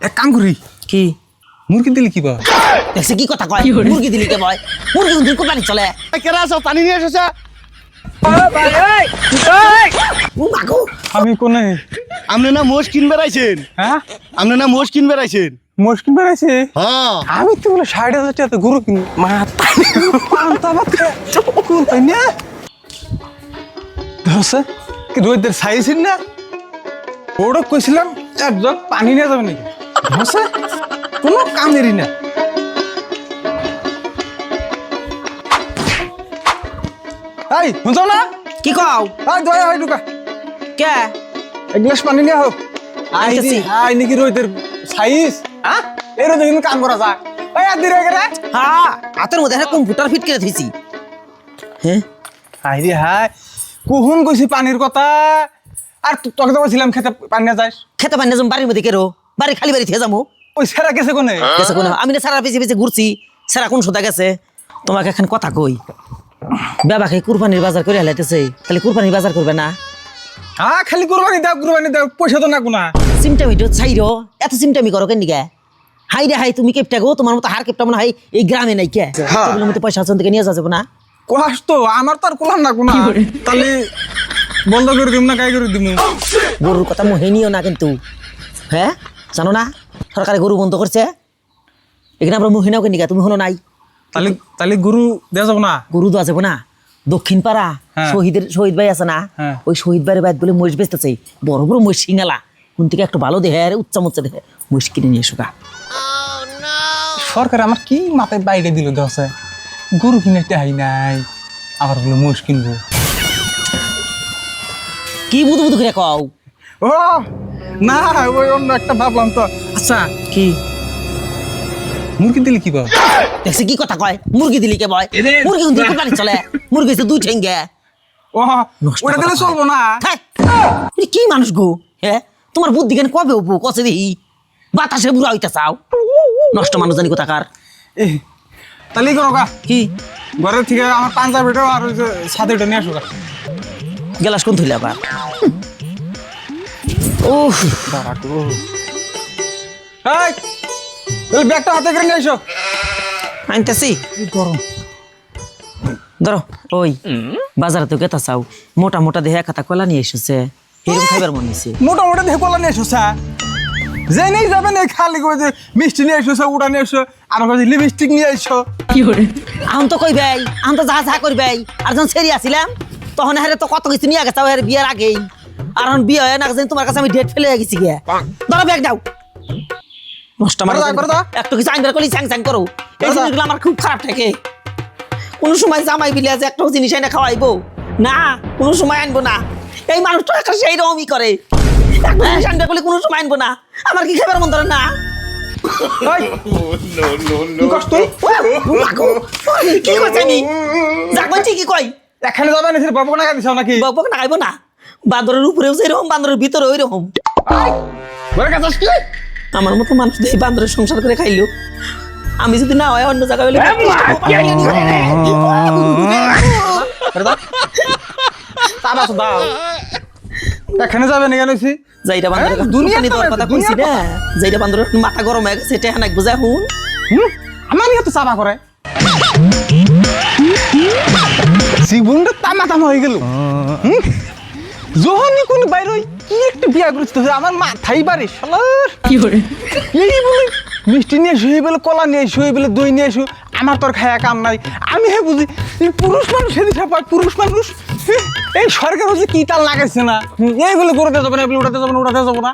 এক কাম করি কি মুরগি দিলে কি পাওয়া দেখছে কি কথা কয় মুরগি দিলি কে বয় মুরগি দিন কোরবানি চলে কেরা আছো পানি নিয়ে এসেছে ও মাগো আমি কোনে আপনি না মোষ কিনবে রাইছেন হ্যাঁ আপনি না মোষ কিনবে রাইছেন মোষ কিনবে আছে হ্যাঁ আমি তো বলে ৬০,০০০ টাকা গরু কিনি মা তাই না ধরছে কি রোদের সাইছিল না ওটা কইছিলাম এক জগ পানি নিয়ে যাবে নাকি ধরছে কোনো কামেরই না এই শুনছো না কি কও এই দয়া হয় ঢুকা কে এক গ্লাস পানি নিয়ে হোক আইতাছি। আই নাকি রোদের সাইজ হ্যাঁ এই রোদে কিন্তু কাম করা যায় এই আর দিরে গেলে হ্যাঁ হাতের মধ্যে একটা কম্পিউটার ফিট করে থইছি হ্যাঁ হাই রে হাই কখন কইছি পানির কথা আর তোকে তো বলছিলাম খেতে পানি না যাস খেতে পানি না বাড়ির মধ্যে কেরো বাড়ি খালি বাড়ি থেকে যাবো ওই সেরা গেছে কোনে গেছে কোন আমি না সারা পিছে পিছে ঘুরছি সারা কোন সোদা গেছে তোমাকে এখন কথা কই বাবাকে কুরবানির বাজার করে হালাইতেছে তাহলে কুরবানির বাজার করবে না হ্যাঁ খালি কুরবানি দাও পয়সা তো না কোনা সিমটামি তো ছাইরো এত সিমটামি করো কেন নিগা হাই রে হাই তুমি কেপটা গো তোমার মতো হার কেপটা মনে হয় এই গ্রামে নাই কে হ্যাঁ। তোমার মতো পয়সা থেকে নিয়ে যাবো না কোহাস তো আমার তো আর কোলার না কোনা তাহলে বন্ধ করে দিম না কাই করে দিম গরুর কথা মোহে নিও না কিন্তু হ্যাঁ জানো না সরকারে গরু বন্ধ করছে এখানে আমরা মোহে নাও কেন নিগা তুমি হলো নাই তাহলে তাহলে গুরু দেওয়া যাব না গরু দেওয়া যাবো না দক্ষিণ পাড়া হ্যাঁ। শহীদ ভাই আছে না হ্যাঁ। ওই শহীদ ভাইয়ের বাইর বলে মহিষ বেচতেছে বড় বড় মহিষ সিঙ্গালা কোন থেকে একটু ভালো দেহে আর উচ্চা দেহে মহিষ কিনে নিয়ে এসো গা। সরকার আমার কি মাথায় বাইরে দিল দেওয়া গরু কিনে হাই নাই আবার বলে মোষ কিনবো কি বুধু বুধু করে কও ও না ওই অন্য একটা ভাবলাম তো আচ্ছা কি মুরগি দিলে কি পাবো দেখছে কি কথা কয় মুরগি দিলি কে বয় মুরগি কোন থেকে কোরবানি চলে মুরগি তো দুই ঠেঙ্গে ও ওটা দিলে চলবো না কি মানুষ গো হ্যাঁ তোমার বুদ্ধি কেন কবে উপো কষে দিই বাতাসে বুড়া হইতে চাও নষ্ট মানুষ জানি কোথাকার এ তাহলে করো গা কি ঘরের থেকে আমার পাঞ্জাবিটা আর ওই যে ছাতিটা নিয়ে আসো গা গেলাস কোন থইলে আবার ও এই তাহলে ব্যাগটা হাতে করে নিয়ে এসো আনতেছি গরম ধরো ওই বাজারে তো গেতা চাও মোটা মোটা দেহে খাতা কলা নিয়ে এসেছে এরকম খাইবার মন নিছে মোটামুটি দেখে কলা নিয়ে এসো স্যার যে নেই যাবেন এই খালি করে যে মিষ্টি নিয়ে এসো সব উড়া নিয়ে এসো আর লিপস্টিক নিয়ে এসো আম তো কই ভাই আম তো যা করি ভাই আর যখন সেরি আসিলাম তখন হারে তো কত কিছু নিয়ে গেছে হারে বিয়ের আগেই আর এখন বিয়ে হয় না জানি তোমার কাছে আমি ডেট ফেলে গেছি গিয়া ধরো ব্যাগ দাও নষ্ট বড় দা, বড় দা। একটু কিছু আইনবার করলে স্যাং স্যাং করো এই জিনিসগুলো আমার খুব খারাপ থাকে কোনো সময় জামাই বিলে আছে একটা জিনিস এনে খাওয়াইবো না কোনো সময় আনবো না এই মানুষটা একটা সেই রকমই করে একটা জিনিস আনবার করলে কোনো সময় আনবো না আমার কি খাবার মন ধরে না কি কষ্ট তুই কি করছে আমি যা করছি কি কই এখানে যাবেন এসে বাবু না দিছাও নাকি বক না খাইবো না বান্দরের উপরেও সেরকম বান্দরের ভিতরে ওই রকম ঘরে কাছে আসছি আমার মতো মানুষ দিয়ে বান্দরের সংসার করে খাইলো আমি যদি না হয় অন্য জায়গায় হলে দাও এখানে যাবেন কেন হইছি যাইটা বান্দরের দুনিয়া দুনিয়া দেওয়ার কথা কইছি না যাইটা বান্দরের মাথা গরম হয়ে গেছে এটা হানাক বুঝা হুন আমার নিয়ে তো চাপা করে জীবনটা তামা তামা হয়ে গেল যখনই কোন বাইরে কি একটা বিয়া করতে আমার মাথাই বাড়ি শালার কি করে এই বলে মিষ্টি নিয়ে শুয়ে বলে কলা নিয়ে শুয়ে বলে দই নিয়ে এসো আমার তোর খায়া কাম নাই আমি হে বুঝি এই পুরুষ মানুষ সেদিকে পায় পুরুষ মানুষ এই সরকার হচ্ছে কি তাল লাগাইছে না এই বলে গড়াতে যাবে না বলে উঠাতে যাবে না উঠাতে যাবো না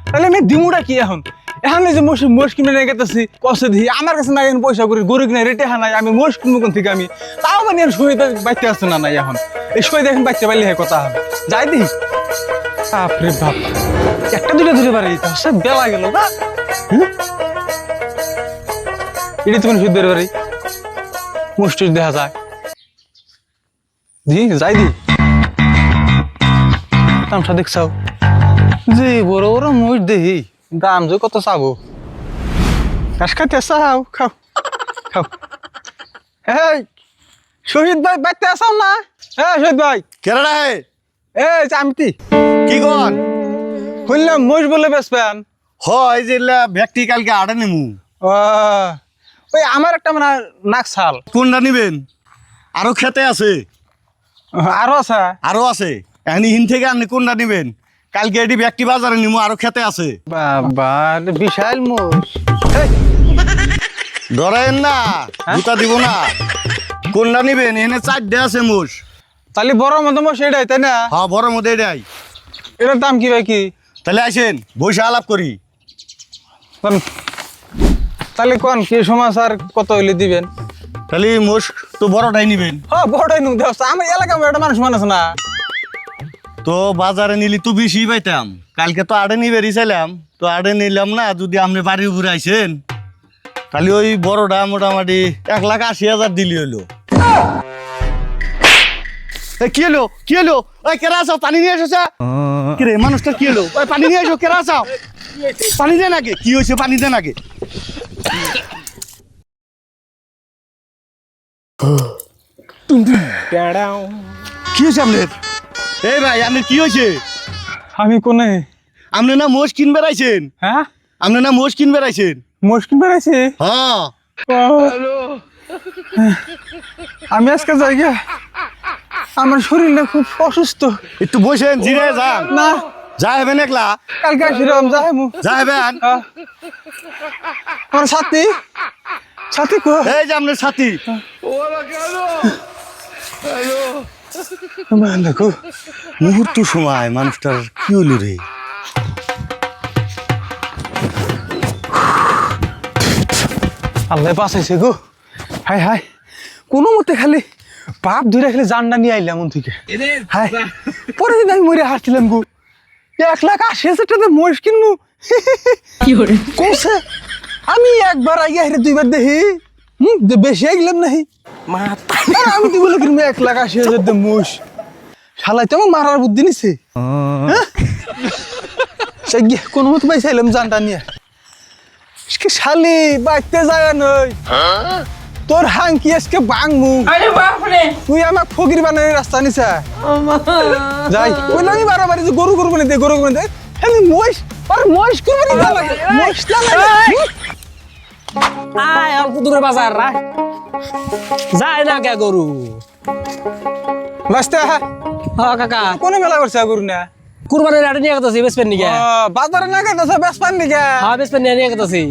তাহলে আমি দিমুটা কি এখন এখন এই যে মোষ কিনে নিয়ে গেতেছি কষে দিই আমার কাছে নাই পয়সা করি গরু কিনে রেটে নাই আমি মোষ কিনবো কোন থেকে আমি তাও মানে শুয়ে বাইতে আসছে না নাই এখন এই শুয়ে দেখেন বাইতে পারলে হে কথা হবে যাই দিই বাপরে বাপ একটা দুটো ধরে পারে সে বেলা গেল না এটি তুমি শুদ্ধ ধরে পারি মুষ্টি দেখা যায় জি যাই দি দামটা দেখছাও যে বড় বড় মুষ দেহি দাম যে কত চাবো ঘাস খাইতে চাও খাও খাও এই শহীদ ভাই বাইতে আসাও না হ্যাঁ শহীদ ভাই কেরা হে এই চামতি কি গন শুনলাম মোষ বলে বেসবেন হয় যে ব্যক্তি কালকে আড়ে নেমু। ও ওই আমার একটা মানে নাকশাল কোনটা নিবেন? আরো খেতে আছে, আরো আছে। আরো আছে। এখন হিন থেকে আপনি কোনটা নিবেন? কালকে এটি ব্যক্তি বাজারে নিমু, আরো খেতে আছে। বাবা এটা বিশাল মোষ। এই, ধরেন না, জুতা দিব না। কোনটা নিবেন? এখানে 4টে আছে মোষ। তাহলে বড় মতো মোষ এটাই তাই না? হ্যাঁ, বড় মধ্যে এটাই। এটার দাম কি ভাই কি? তাহলে আসেন বৈশা আলাপ করি। কোন তাহলে কোন কি সমাচার কত হইলে দিবেন? তাহলে মোষ তো বড়টাই নিবেন। হ্যাঁ বড়টাই নুক দেওয়া আমার এলাকা একটা মানুষ মানুষ না। তো বাজারে নিলি তো বেশি পাইতাম। কালকে তো আড়ে নিবে রিসাইলাম, তো আড়ে নিলাম না। যদি আপনি বাড়ির উপরে আইসেন তাহলে ওই বড়টা মোটামুটি 1,80,000 দিলি হইলো। কি হলো কি হলো? ওই কেরা আসাও, পানি নিয়ে এসো। কি রে মানুষটা কি হলো? ওই পানি নিয়ে এসো, কেরা আসাও, পানি দেন আগে। কি হয়েছে পানি দেন আগে। কি হয়েছে আপনার? এই ভাই আপনার কি হয়েছে? আমি কোনে? আপনি না মোষ কিনবে আইছেন? হ্যাঁ আপনি না মোষ কিনবে আইছেন? মোষ কিনবে আছে। হ্যাঁ। আমি আজকে যাই গিয়া, আমার শরীরটা খুব অসুস্থ। একটু বসেন, জিরে যান। না যাইবেন একলা? কালকে আসিলাম যাইমু। যাইবেন? আমার সাথী সাথী কো? এই যে আপনার সাথী। দেখো মুহূর্ত সময় মানুষটার কি হলো রে? আল্লাহ বাঁচাইছে গো। হাই হাই কোনো মতে খালি বাপ ধরে খালি জানটা নিয়ে আইলাম মন থেকে। হাই পরে দিন আমি মরে হাসছিলাম গো। 1,80,000 টাকা মোষ কিনবো কৌছে। আমি একবার আগে হেরে 2বার দেখি বেশি আইলাম নাহি। আমি তো বলে কিনবো 1,80,000 দিয়ে মোষ। শালাই তো আমার মারার বুদ্ধি নিছে। সে গিয়ে কোনো মতো পাইছিলাম জানটা নিয়ে। শালি বাইতে যায় নই তোর হাঙ্কি আজকে বাংমু। তুই আমার ফকির বানাই রাস্তা নিছা যাই ওই আমি বারবার যে গরু গরু বানিয়ে দে গরু বানিয়ে দে। আমি মহিষ আর মহিষ করবো না মহিষ আয় অল্প দূরে বাজার রাখ যায় না কে গরু। বাস্তে হ কাকা কোনে মেলা করছে গরু না কুরবানির আড়ে নিয়ে গেছি বেসপেন নিকে। বাজারে না গেছে বেশ পান নিকে। হ্যাঁ বেসপেন নিয়ে গেছি।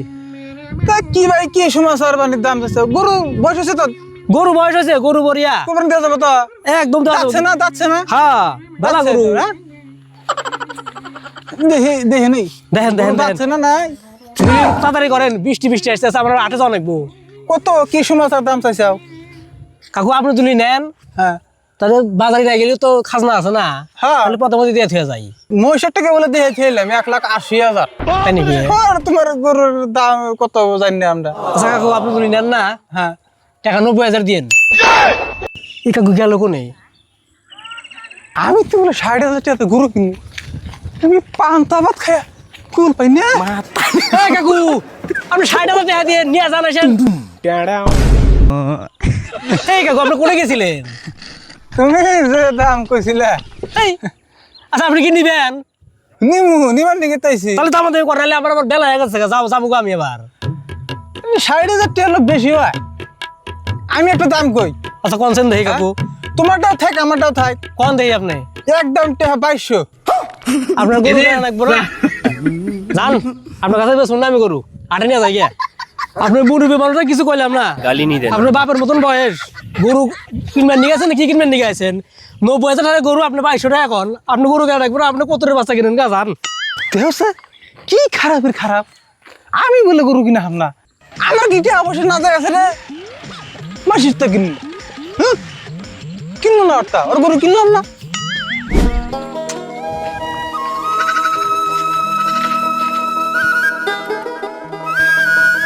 তা কি ভাই কি সমাচার বানির দাম যাচ্ছে গরু বয়স হচ্ছে তো? গরু বয়স হয়েছে, গরু বরিয়া কোরবানি দেওয়া যাবে তো? একদম যাচ্ছে না যাচ্ছে না। হ্যাঁ ভালো গরু। দেখে দেখে নেই দেখেন দেখেন যাচ্ছে না নাই। তাড়াতাড়ি করেন, বৃষ্টি বৃষ্টি আসতে আমরা আটে যাওয়া লাগবো। কত কি সমাচার দাম চাইছাও? কাকু আপনি যদি নেন হ্যাঁ তাহলে বাজারে না গেলে তো খাজনা আছে না, হ্যাঁ তাহলে প্রথমে দিয়ে থুয়ে যাই। মহিষের টাকা বলে দেখে খেলাম 1,80,000। তাই নাকি? আর তোমার গরুর দাম কত জানি না আমরা। আচ্ছা কাকু আপনি যদি নেন না হ্যাঁ টাকা 90,000 দিন। এই কাকু গেল কোনে? আমি তো বলে 60,000 টাকা গরু কিনবো, তুমি পান্তা ভাত খায় কুল পাই না। এই কাকু আপনি 60,000 টাকা দিয়ে নিয়ে যান আসেন। এই কাকু আপনি কোনে গেছিলেন? তুমি যে দাম কইছিলে এই আচ্ছা আপনি কি নিবেন? নিমু নিবার দিকে তাইছি। তাহলে তো আমাদের করালে আবার বেলা হয়ে গেছে, যাবো যাবো গো আমি এবার। 60,000 টাকা হলো বেশি হয়। আমি একটা দাম কই। আচ্ছা কোন সেন দেখি কাকু, তোমারটাও থাক আমারটাও থাক। কোন দেখি আপনি? একদম টাকা 2200। আপনার গরু রাখবো না জান, আপনার কাছে শুনলে আমি গরু আটে নিয়ে যাই গিয়া। আপনার মুরুবি মানুষটা কিছু কইলাম না, গালি নি দেন। আপনার বাপের মতন বয়স, গরু কিনবেন নিয়ে গেছেন কি কিনবেন নিয়ে গেছেন? 90,000 টাকা গরু আপনি 2200 টাকা এখন আপনি গরু কেন রাখবেন? আপনি কত বাচ্চা কিনেন গা জান? দেখছে কি খারাপের খারাপ। আমি বলে গরু কিনা হাম না, আমার গিটে অবশ্যই না যায় আছে রে মাসির তো কিনবো। কিনবো না ওরটা, ওর গরু কিনলাম না।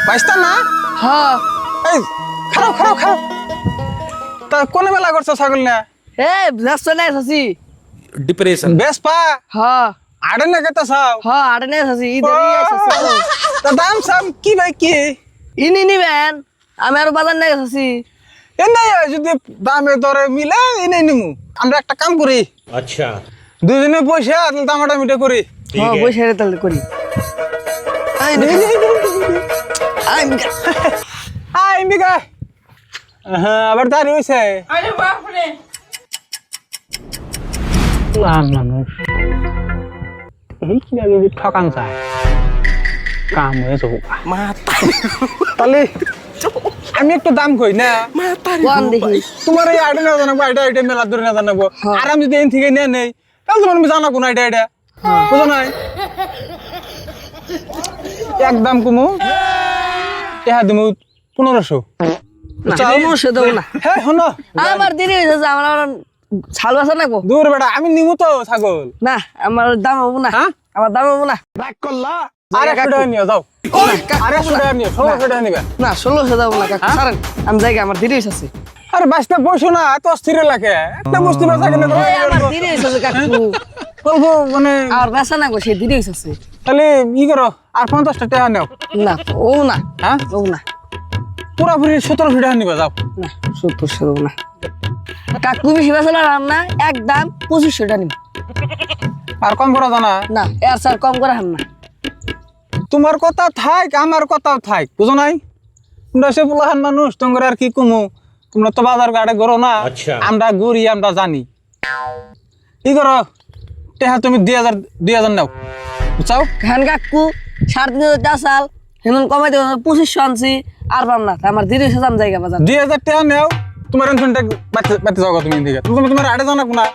পাইস্তা না? হ্যাঁ এই খারাপ খারাপ খারাপ। তা কোনে মেলা করছো ছাগল না? এ ব্যস্ত নাই আছি। ডিপ্রেশন বেশ পা হ্যাঁ আড়ে না কেতা চাও? হ্যাঁ আড়ে নাই আছি ইধর তা দাম সাম কি ভাই কি? ইনি নিবেন আমি আর বাজার নাই আছি। এনে যদি দামে দরে মিলে এনে নিমু। আমরা একটা কাম করি, আচ্ছা দুজনে পয়সা দামাটা মিটা করি। হ্যাঁ বসে তাহলে করি। ইন্দিকা হ্যাঁ আবার দাঁড়িয়ে হয়েছে মানুষ এই কিভাবে ঠকান যায় কাম হয়ে যাবো তাহলে আমি একটু দাম কই না কোন দেখি তোমার এই আইডিয়া না জানাবো এটা মেলা ধরে না জানাবো আর আমি যদি এন থেকে নিয়ে নেই তাহলে তোমার আমি জানাবো না এটা বুঝো নাই একদম কমু এহা দিমু 1500 সমস্যা দেবো না হ্যাঁ শোনো আমার দেরি হয়েছে আমার আবার ছাল বাসা নাকবো দূর বেটা আমি নিমু তো ছাগল না আমার দাম হবো না হ্যাঁ? আমার দাম হবো না আর 100 টাকা নিয়ে যাও আর 100 টাকা নিয়ে 1600 টাকা নিবে না 1600 দেবো না কাকা সারেন আমি যাই আমার দেরি হয়েছে আরে বাসটা বসো না এত অস্থির লাগে একটা বস্তু বেচা কিনে আমার দেরি হয়েছে কাকু অল্প মানে আর বেসা নাকবো সে দেরি হয়েছে তাহলে ই করো আর 50 টাকা নাও না ও না হ্যাঁ ও না পুরাপুরি 1700 টাকা নিবে যাও না 1700 দেবো না কাকু বেশি বেসা লাগাম না একদম 2500 টাকা নিব আর কম করা জানা না এর স্যার কম করে হাম না তোমার কথা থাক আমার কথাও থাক বুঝো নাই তোমরা সে পোলাহান মানুষ তোমার আর কি কমু তোমরা তো বাজার ঘাটে ঘুরো না আমরা ঘুরি আমরা জানি কি করো টেহা তুমি 2000 নাও বুঝাও খান কাকু 3500 টাকা চাল হেমন কমাই দেবো 2500 আনছি আর পাম না আমার দেরি হয়েছে আমি জায়গা বাজার 2000 টাকা নাও তোমার টেনশনটা বাড়তে যাও তুমি এদিকে তুমি তোমার আড়ে জানা না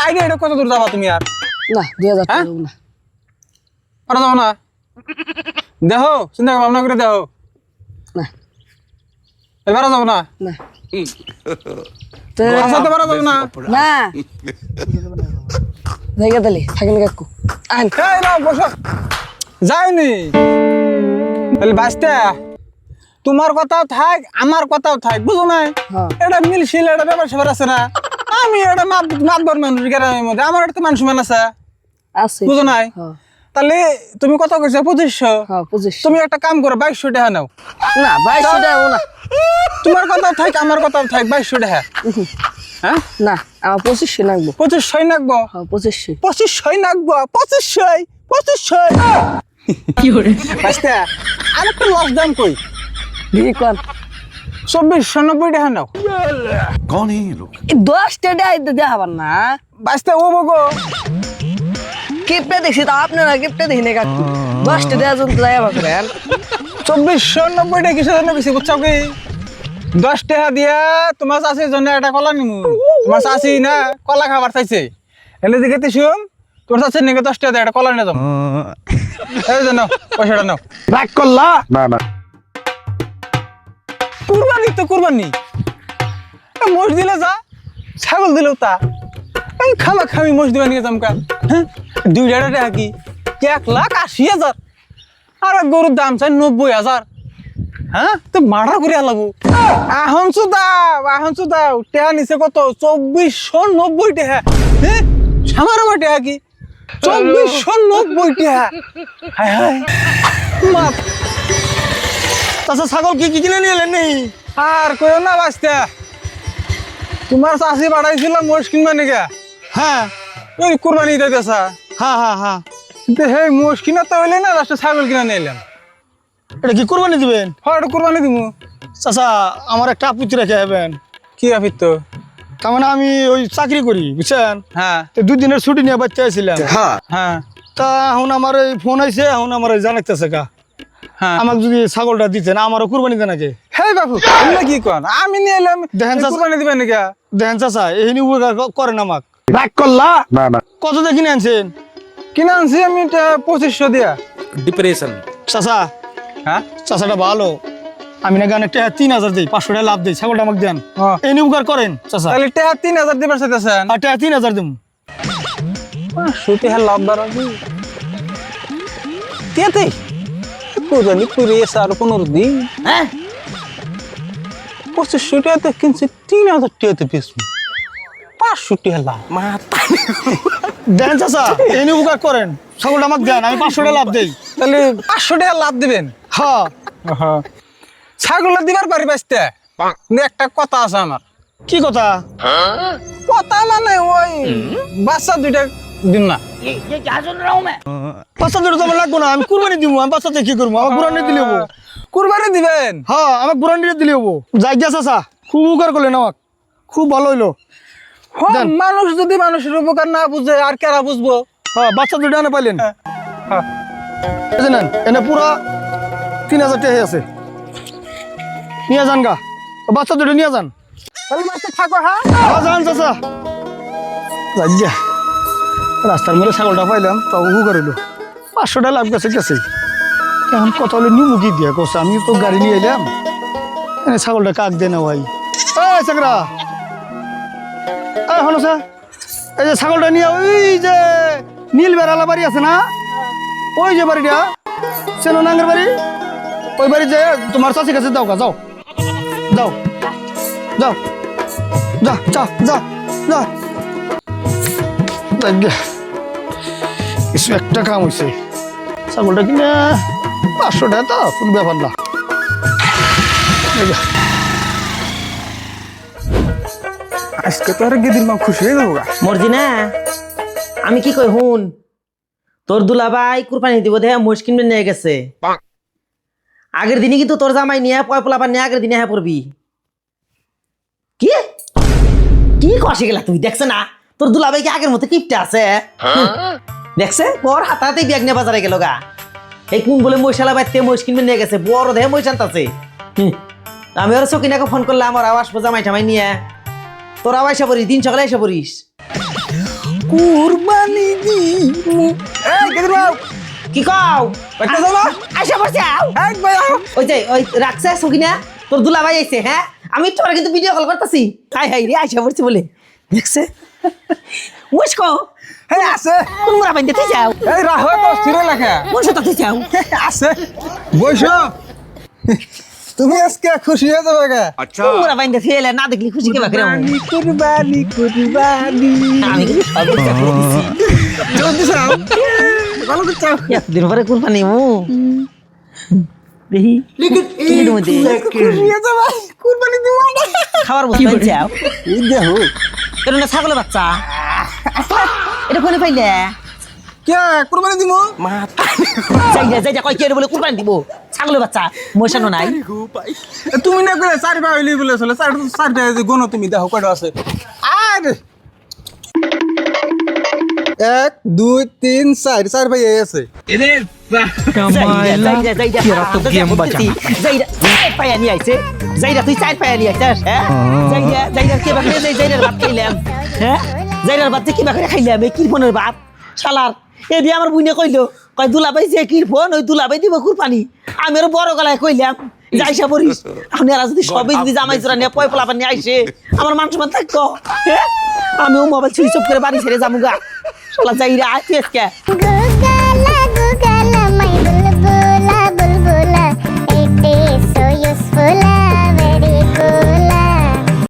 আইডিয়া কত দূর যাবা তুমি আর না 2000 টাকা দেবো না আর যাও না দেখো চিন্তা ভাবনা করে দেখো না এবার যাবো না না আসাতে পারা যাবো না না জায়গা দিলে থাকেন কাকু আইন এই নাও বসো যাইনি তাহলে বাঁচতে তোমার কথাও থাক আমার কথাও থাক বুঝো নাই হ্যাঁ। এটা মিলছিল এটা ব্যাপার স্যাপার আছে না আমি এটা মাতবার মানুষ গ্রামের মধ্যে আমার একটা মানুষ মান আছে আছে বুঝো নাই হ্যাঁ তাহলে তুমি কত করছো 2500 হ্যাঁ 2500 তুমি একটা কাম করো 2200 টাকা নাও না 2200 টাকা দেবো না তোমার কথাও থাক আমার কথাও থাক 2200 টাকা হ্যাঁ না আমার 2500 নাকবো 2500 নাকবো হ্যাঁ 2500 2500 নাকবো 2500 কি করে বাঁচতে আর একটা লস দাম কই দেখি কোন 2490 টাকা নাও এই 10 টাকা দেখাবার না বাঁচতে ও বগো কিপটা দেখছি তো আপনারা কিপটা দেখি না কাকু 10 টাকা দেওয়ার জন্য যাইবা করেন 2490 টাকা কিসের জন্য বেশি বুঝছো কি 10 টাকা দিয়া তোমার চাষির জন্য একটা কলা নিমু তোমার চাষি না কলা খাবার চাইছে এলে দেখে শুন তোর চাষির নাকি 10 টাকা দিয়ে একটা কলা নিয়ে যাবো এই যে নাও পয়সাটা নাও রাগ করলা না কুরবানি তো কুরবানি মোষ দিলে যা ছাগল দিলেও তা এই খামি মোষ দিবা নিয়ে যামকা হ্যাঁ 2 টাকা কি 1,80,000 আর গরুর দাম চাই 90,000 হ্যাঁ তো মার্ডার করে আলাবো আহন সুদাও টেহা নিচে কত 2490 টাকা হ্যাঁ সামার আমার টেহা কি 2490 টাকা হায় হায় মাপ তাছাড়া ছাগল কি কি কিনে নিয়ে এলেন নেই আর কইও না বাঁচতে তোমার চাষি পাঠাইছিল মোষ কিনবা নাকি হ্যাঁ ওই কুরবানি দিতেছা হ্যাঁ হ্যাঁ হ্যাঁ কিন্তু সেই মোষ কিনা তো হইলে না লাস্টে ছাগল কিনা নিয়ে এলাম এটা কি কোরবানি দিবেন হয় এটা কুরবানি দিমু চাচা আমার একটা আপত্তি রেখে যাবেন কি আফিত তো তার মানে আমি ওই চাকরি করি বুঝছেন হ্যাঁ তো 2 দিনের ছুটি নিয়ে বাচ্চা আসছিলাম হ্যাঁ তা এখন আমার এই ফোন আইছে এখন আমার জানাইতেছে কা হ্যাঁ আমাকে যদি ছাগলটা দিতেন আমারও কুরবানি দেন আগে হে বাবু এগুলো কি কন আমি নিয়ে এলাম দেখেন চাচা- কুরবানি দিবেন নাকি দেখেন চাচা এই উপকার করেন আমাকে রাগ করলা না কত দিয়ে কিনে আনছেন কিনা আনছি আমি 2500 দিয়া চাচা হ্যাঁ চাচাটা ভালো আমি না গানে 3000 দিই 500 টাকা লাভ দিই ছাগলটা আমাকে দেন হ্যাঁ। এই উপকার করেন চাচা তাহলে টেহা 3000 দিবার চাইতেছেন আর 3000 দিম সুতি হ্যাঁ লাভ বার আছে তেতে কুরবানি করে এসে আর 15 দিন হ্যাঁ 2500 টাকাতে কিনছি 3000 টাকাতে বেচবো 500 টাকা লাভ দেন চাচা এই উপকার করেন ছাগলটা আমাকে দেন আমি 500 টাকা লাভ দিই তাহলে 500 টাকা লাভ দিবেন হ্যাঁ ছাগল দিবার পারি বাঁচতে কিন্তু একটা কথা আছে আমার কি কথা কথা মানে ওই বাচ্চা দুইটা দিন না। বাচ্চা দুটো তো আমার লাগবো না, আমি কুরবানি দিব, আমি বাচ্চাতে কি করবো, আমার কুরবানি দিলে হবো। কুরবানি দিবেন? হ্যাঁ আমার কুরবানি দিলে হবো। যাই গেছে চাচা, খুব উপকার করলেন আমাকে, খুব ভালো হইলো। হ্যাঁ, মানুষ যদি মানুষের উপকার না বুঝে আর কারা বুঝবো? হ্যাঁ বাচ্চা দুটো আনে পাইলেন, হ্যাঁ। নেন এনে পুরা 3000 টাকা আছে, নিয়ে যান গা, বাচ্চা দুটো নিয়ে যান। তাহলে মাসে থাকো। হ্যাঁ, হ্যাঁ যান চাচা। যাই গিয়া রাস্তার মধ্যে ছাগলটা পাইলাম, তাও উপকার হইলো। 500 টাকা লাভ গেছে গেছে। এখন কথা হলো নিমু কি দিয়া কস, আমি তো গাড়ি নিয়ে এলাম, ছাগলটা কাক দে না ভাই। এই চাকরা, এই হলো স্যার, এই যে ছাগলটা নিয়ে ওই যে নীল বেড়ালা বাড়ি আছে না, ওই যে বাড়িটা চেনো নাঙ্গের বাড়ি, ওই বাড়ি যে তোমার চাষি কাছে দাও গা, যাও যাও যাও, যা যা যা যা। কিছু একটা কাম হয়েছে, ছাগলটা কিনে 500 টাকা তো কোনো ব্যাপার না। আজকে তো আর গেদির মা খুশি হয়ে যাবো গা। মর্জি না, আমি কি কই হুন, তোর দুলাভাই কুরবানি দিব দেখে মোষ কিনবে নিয়ে গেছে। আগের দিনই কিন্তু তোর জামাই নিয়ে পয়পলাবার নিয়ে আগের দিনে হ্যাঁ পড়বি। কি কি কষে গেলা তুই, দেখছে না তোর দুলাভাই কি আগের মতো কিপটা আছে? দেখছে ওর হাতাতে ব্যাগ নিয়ে বাজারে গেল গা। এই কোন বলে মহিষালা বাইতে মহিষ কিনবে নিয়ে গেছে, বড় দেহে মহিষ আনতাছে। আমি ওর সকিনাকে ফোন করলাম, আমার আওয়াজ জামাই ঠামাই নিয়ে, তোর আওয়াজ এসে পড়িস, দিন সকালে এসে পড়িস। কুরবানি দিমু। এই গেদির মা, কি কও? বাইতে যাও না? আইসা পড়ছে আও। এক ভাই আও। ওই রাখছে সকিনা, তোর দুলাভাই আইছে। হ্যাঁ আমি তোরা কিন্তু ভিডিও কল করতেছি। হাই হাই রে, আইসা পড়ছে বলে দেখছে। মুস্কো হ্যাঁ আছে। কোন মুরা বাইন্দে তুই যাও, এই রাহো তো স্থির লেখা মুসো তুই যাও। আছে। বৈশো, তুমি আজকে খুশি হয়ে যাবে গা। কোন মুরা বাইন্দে ফেলে না দেখলি খুশি কে বাকরে কুরবানি কুরবানি। আমি কিন্তু সব দেখতে দিছি। জলদি যাও, ভালো করে চাও। একদিন পরে কুরবানি মু দেখি কি দেবো দে, খুশি হয়ে যাবে, কুরবানি দিব না। খাবার বস্তু যাও। এই দেখো এটা না ছাগলের বাচ্চা, এটা কোনে পাইলে? কে কুরবানি দিব? যাই কয় কে বলে কুরবানি দিব, ছাগলের বাচ্চা মশানো নাই। তুমি না করে 4 পা হইলি বলে চলে, 4 পা যে গণ তুমি দেখো কয়টা আছে। আর 1 2 3 4 ভাই আছে। তুই চার পায়া নিয়ে আইছিস। যাইরা কি বাকি যাইরার ভাত খাইলাম। হ্যাঁ যাইরার ভাত কি বাকি খাইলাম, এই কিরফোনের ভাত শালার। এ দিয়ে আমার বুইনে কইলো, কয় দুলাভাই যে কিরফোন, ওই দুলাভাই দিব কুরবানি। আমি আরো বড় গলায় কইলাম যাইসা পড়িস। আপনারা যদি সবই যদি জামাই জোড়া নিয়ে পয়পলা নিয়ে আইসে, আমার মান সম্মান থাকতো। হ্যাঁ আমিও মোবাইল সুইচ অফ করে বাড়ি ছেড়ে যাবো গা। শালা যাইরা আইছিস কে?